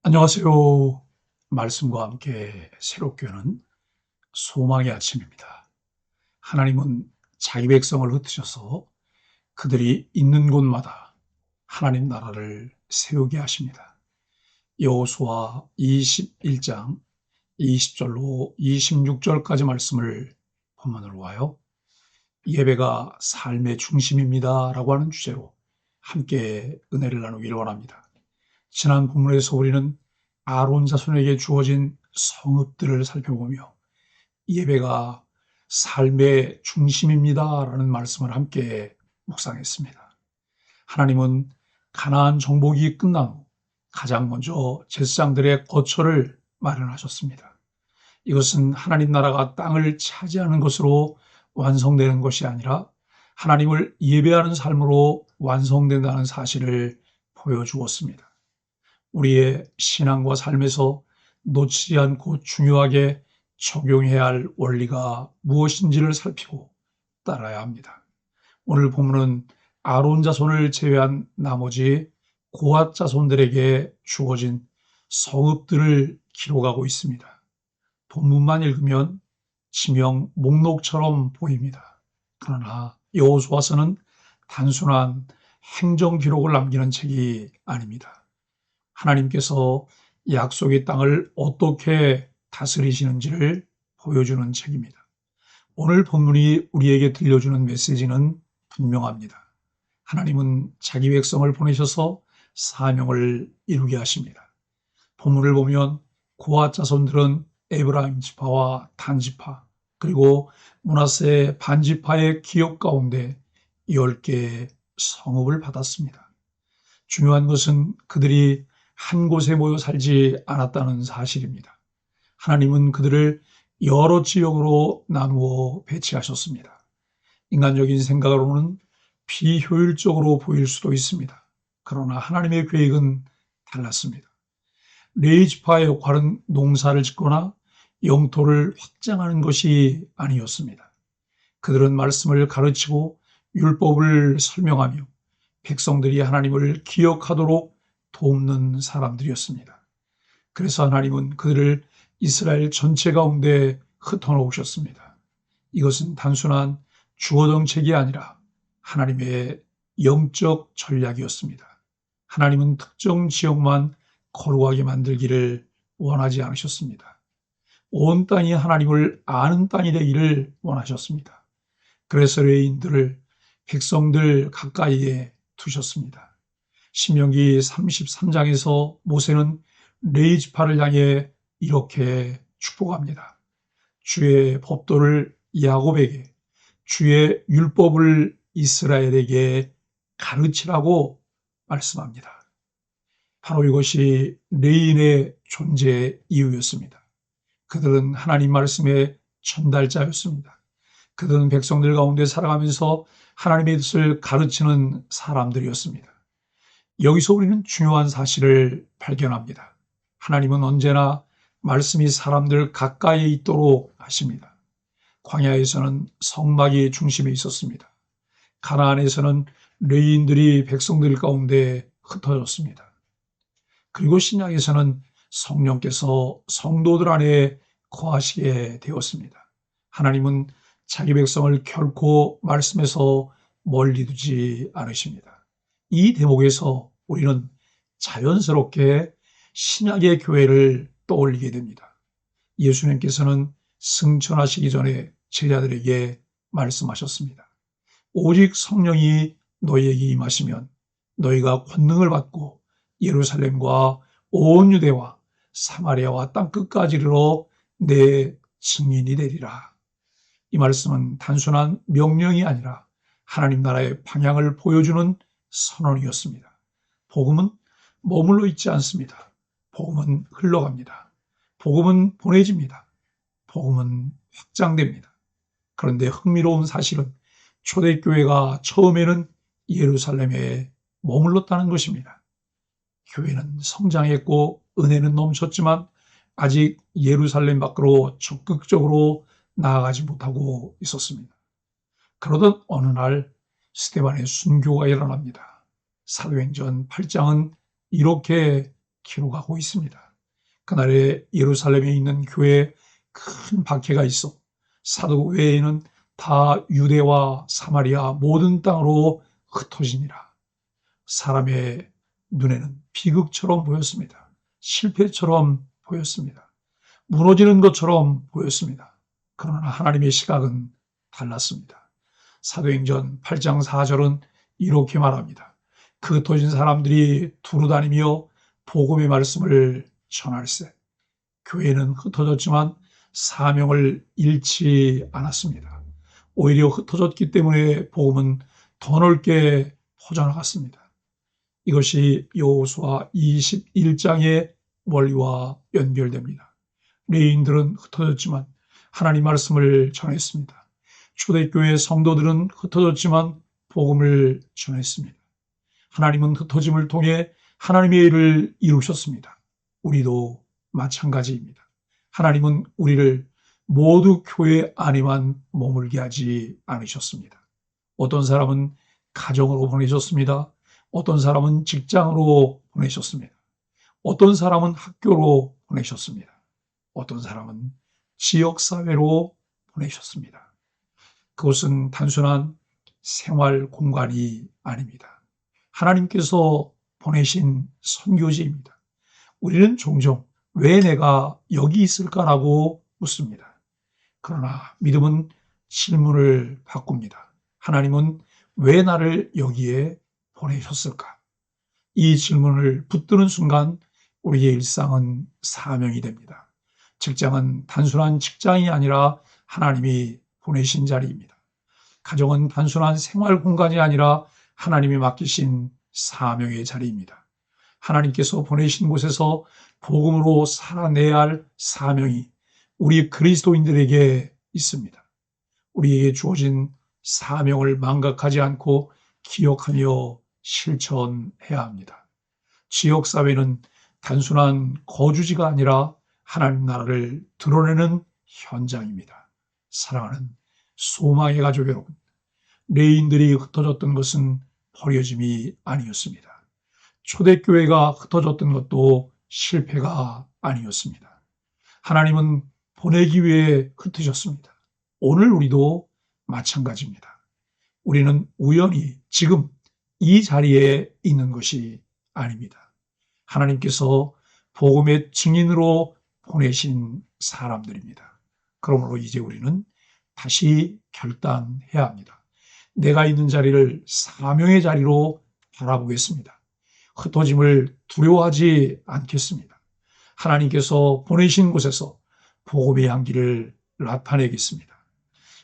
안녕하세요. 말씀과 함께 새롭게 하는 소망의 아침입니다. 하나님은 자기 백성을 흩으셔서 그들이 있는 곳마다 하나님 나라를 세우게 하십니다. 여호수아 21장 20절로 26절까지 말씀을 본문으로 와요. 예배가 삶의 중심입니다 라고 하는 주제로 함께 은혜를 나누기를 원합니다. 지난 본문에서 우리는 아론 자손에게 주어진 성읍들을 살펴보며 예배가 삶의 중심입니다라는 말씀을 함께 묵상했습니다. 하나님은 가나안 정복이 끝난 후 가장 먼저 제사장들의 거처를 마련하셨습니다. 이것은 하나님 나라가 땅을 차지하는 것으로 완성되는 것이 아니라 하나님을 예배하는 삶으로 완성된다는 사실을 보여주었습니다. 우리의 신앙과 삶에서 놓치지 않고 중요하게 적용해야 할 원리가 무엇인지를 살피고 따라야 합니다. 오늘 본문은 아론 자손을 제외한 나머지 고앗 자손들에게 주어진 성읍들을 기록하고 있습니다. 본문만 읽으면 지명 목록처럼 보입니다. 그러나 여호수아서는 단순한 행정 기록을 남기는 책이 아닙니다. 하나님께서 약속의 땅을 어떻게 다스리시는지를 보여주는 책입니다. 오늘 본문이 우리에게 들려주는 메시지는 분명합니다. 하나님은 자기 백성을 보내셔서 사명을 이루게 하십니다. 본문을 보면 고앗 자손들은 에브라임 지파와 단 지파 그리고 므낫세 반 지파의 기업 가운데 10개의 성읍을 받았습니다. 중요한 것은 그들이 한 곳에 모여 살지 않았다는 사실입니다. 하나님은 그들을 여러 지역으로 나누어 배치하셨습니다. 인간적인 생각으로는 비효율적으로 보일 수도 있습니다. 그러나 하나님의 계획은 달랐습니다. 레위 지파의 역할은 농사를 짓거나 영토를 확장하는 것이 아니었습니다. 그들은 말씀을 가르치고 율법을 설명하며 백성들이 하나님을 기억하도록 돕는 사람들이었습니다. 그래서 하나님은 그들을 이스라엘 전체 가운데 흩어놓으셨습니다. 이것은 단순한 주어 정책이 아니라 하나님의 영적 전략이었습니다. 하나님은 특정 지역만 거룩하게 만들기를 원하지 않으셨습니다. 온 땅이 하나님을 아는 땅이 되기를 원하셨습니다. 그래서 레위인들을 백성들 가까이에 두셨습니다. 신명기 33장에서 모세는 레위 지파를 향해 이렇게 축복합니다. 주의 법도를 야곱에게, 주의 율법을 이스라엘에게 가르치라고 말씀합니다. 바로 이것이 레위인의 존재의 이유였습니다. 그들은 하나님 말씀의 전달자였습니다. 그들은 백성들 가운데 살아가면서 하나님의 뜻을 가르치는 사람들이었습니다. 여기서 우리는 중요한 사실을 발견합니다. 하나님은 언제나 말씀이 사람들 가까이에 있도록 하십니다. 광야에서는 성막이 중심에 있었습니다. 가나안에서는 레위인들이 백성들 가운데 흩어졌습니다. 그리고 신약에서는 성령께서 성도들 안에 거하시게 되었습니다. 하나님은 자기 백성을 결코 말씀에서 멀리 두지 않으십니다. 이 대목에서 우리는 자연스럽게 신약의 교회를 떠올리게 됩니다. 예수님께서는 승천하시기 전에 제자들에게 말씀하셨습니다. 오직 성령이 너희에게 임하시면 너희가 권능을 받고 예루살렘과 온 유대와 사마리아와 땅끝까지 이르러 내 증인이 되리라. 이 말씀은 단순한 명령이 아니라 하나님 나라의 방향을 보여주는 선언이었습니다. 복음은 머물러 있지 않습니다. 복음은 흘러갑니다. 복음은 보내집니다. 복음은 확장됩니다. 그런데 흥미로운 사실은 초대교회가 처음에는 예루살렘에 머물렀다는 것입니다. 교회는 성장했고 은혜는 넘쳤지만 아직 예루살렘 밖으로 적극적으로 나아가지 못하고 있었습니다. 그러던 어느 날 스데반의 순교가 일어납니다. 사도행전 8장은 이렇게 기록하고 있습니다. 그날에 예루살렘에 있는 교회에 큰 박해가 있어 사도 외에는 다 유대와 사마리아 모든 땅으로 흩어지니라. 사람의 눈에는 비극처럼 보였습니다. 실패처럼 보였습니다. 무너지는 것처럼 보였습니다. 그러나 하나님의 시각은 달랐습니다. 사도행전 8장 4절은 이렇게 말합니다. 그 흩어진 사람들이 두루 다니며 복음의 말씀을 전할세. 교회는 흩어졌지만 사명을 잃지 않았습니다. 오히려 흩어졌기 때문에 복음은 더 넓게 퍼져나갔습니다. 이것이 여호수아 21장의 원리와 연결됩니다. 레위인들은 흩어졌지만 하나님 말씀을 전했습니다. 초대교회 성도들은 흩어졌지만 복음을 전했습니다. 하나님은 흩어짐을 통해 하나님의 일을 이루셨습니다. 우리도 마찬가지입니다. 하나님은 우리를 모두 교회 안에만 머물게 하지 않으셨습니다. 어떤 사람은 가정으로 보내셨습니다. 어떤 사람은 직장으로 보내셨습니다. 어떤 사람은 학교로 보내셨습니다. 어떤 사람은 지역사회로 보내셨습니다. 그것은 단순한 생활 공간이 아닙니다. 하나님께서 보내신 선교지입니다. 우리는 종종 왜 내가 여기 있을까라고 묻습니다. 그러나 믿음은 질문을 바꿉니다. 하나님은 왜 나를 여기에 보내셨을까? 이 질문을 붙드는 순간 우리의 일상은 사명이 됩니다. 직장은 단순한 직장이 아니라 하나님이 보내신 자리입니다. 가정은 단순한 생활 공간이 아니라 하나님이 맡기신 사명의 자리입니다. 하나님께서 보내신 곳에서 복음으로 살아내야 할 사명이 우리 그리스도인들에게 있습니다. 우리에게 주어진 사명을 망각하지 않고 기억하며 실천해야 합니다. 지역사회는 단순한 거주지가 아니라 하나님 나라를 드러내는 현장입니다. 사랑하는 소망의 가족 여러분, 레위인들이 흩어졌던 것은 버려짐이 아니었습니다. 초대교회가 흩어졌던 것도 실패가 아니었습니다. 하나님은 보내기 위해 흩으셨습니다. 오늘 우리도 마찬가지입니다. 우리는 우연히 지금 이 자리에 있는 것이 아닙니다. 하나님께서 복음의 증인으로 보내신 사람들입니다. 그러므로 이제 우리는 다시 결단해야 합니다. 내가 있는 자리를 사명의 자리로 바라보겠습니다. 흩어짐을 두려워하지 않겠습니다. 하나님께서 보내신 곳에서 복음의 향기를 나타내겠습니다.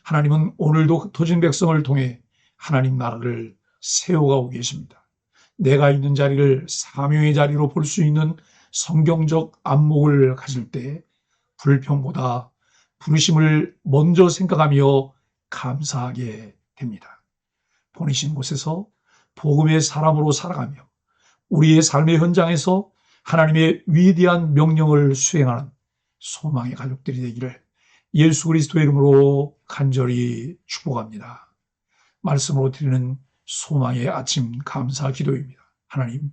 하나님은 오늘도 흩어진 백성을 통해 하나님 나라를 세워가고 계십니다. 내가 있는 자리를 사명의 자리로 볼 수 있는 성경적 안목을 가질 때 불평보다 부르심을 먼저 생각하며 감사하게 됩니다. 보내신 곳에서 복음의 사람으로 살아가며 우리의 삶의 현장에서 하나님의 위대한 명령을 수행하는 소망의 가족들이 되기를 예수 그리스도의 이름으로 간절히 축복합니다. 말씀으로 드리는 소망의 아침 감사 기도입니다. 하나님,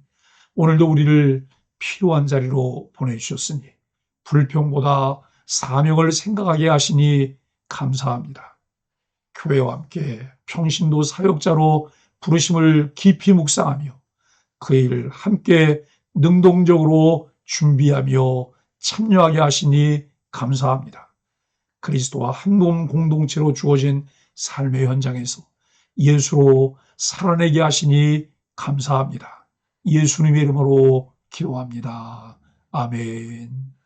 오늘도 우리를 필요한 자리로 보내주셨으니 불평보다 사명을 생각하게 하시니 감사합니다. 교회와 함께 평신도 사역자로 부르심을 깊이 묵상하며 그 일을 함께 능동적으로 준비하며 참여하게 하시니 감사합니다. 그리스도와 한 몸 공동체로 주어진 삶의 현장에서 예수로 살아내게 하시니 감사합니다. 예수님의 이름으로 기도합니다. 아멘.